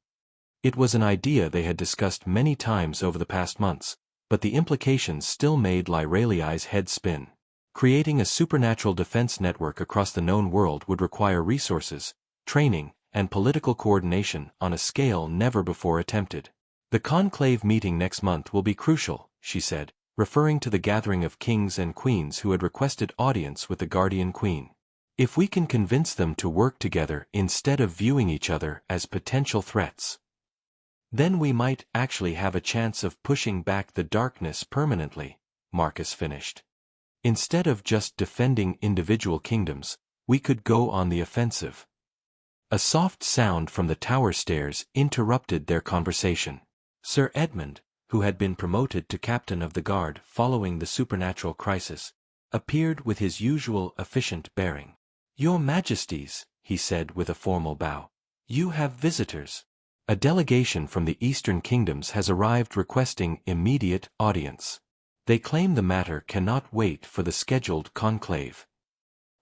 [SPEAKER 1] It was an idea they had discussed many times over the past months, but the implications still made Lyralei's head spin. Creating a supernatural defense network across the known world would require resources, training, and political coordination on a scale never before attempted. "The conclave meeting next month will be crucial," she said, referring to the gathering of kings and queens who had requested audience with the guardian queen. "If we can convince them to work together instead of viewing each other as potential threats, then we might actually have a chance of pushing back the darkness permanently," Marcus finished. "Instead of just defending individual kingdoms, we could go on the offensive." A soft sound from the tower stairs interrupted their conversation. Sir Edmund, who had been promoted to captain of the guard following the supernatural crisis, appeared with his usual efficient bearing. "Your Majesties," he said with a formal bow, "you have visitors. A delegation from the Eastern Kingdoms has arrived requesting immediate audience. They claim the matter cannot wait for the scheduled conclave."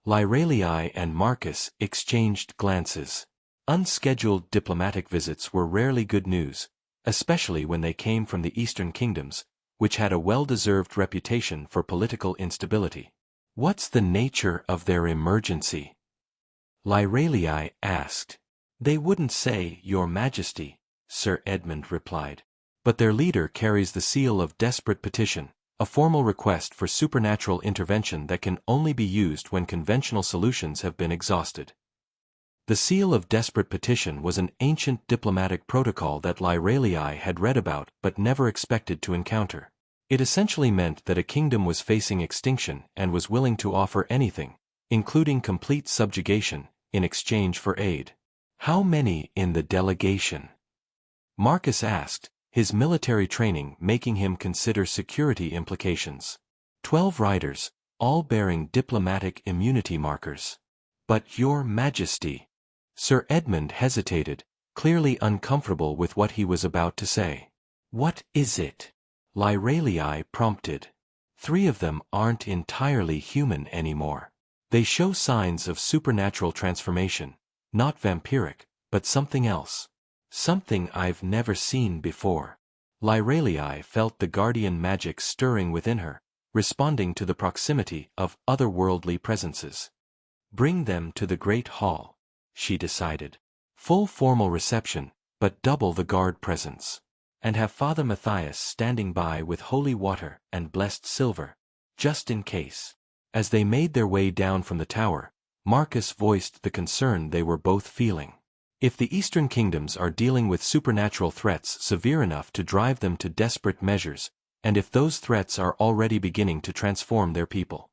[SPEAKER 1] Lyralei and Marcus exchanged glances. Unscheduled diplomatic visits were rarely good news, especially when they came from the Eastern Kingdoms, which had a well-deserved reputation for political instability. "What's the nature of their emergency?" Lyralei asked. "They wouldn't say, Your Majesty," Sir Edmund replied. "But their leader carries the seal of desperate petition, a formal request for supernatural intervention that can only be used when conventional solutions have been exhausted." The seal of desperate petition was an ancient diplomatic protocol that Lyralei had read about but never expected to encounter. It essentially meant that a kingdom was facing extinction and was willing to offer anything, including complete subjugation, in exchange for aid. "How many in the delegation?" Marcus asked, his military training making him consider security implications. 12 riders, all bearing diplomatic immunity markers. "But Your Majesty..." Sir Edmund hesitated, clearly uncomfortable with what he was about to say. "What is it?" Lyralei prompted. 3 of them aren't entirely human anymore. They show signs of supernatural transformation, not vampiric, but something else. Something I've never seen before." Lyralei felt the guardian magic stirring within her, responding to the proximity of otherworldly presences. "Bring them to the Great Hall," she decided. "Full formal reception, but double the guard presence. And have Father Matthias standing by with holy water and blessed silver, just in case." As they made their way down from the tower, Marcus voiced the concern they were both feeling. If the Eastern Kingdoms are dealing with supernatural threats severe enough to drive them to desperate measures, and if those threats are already beginning to transform their people,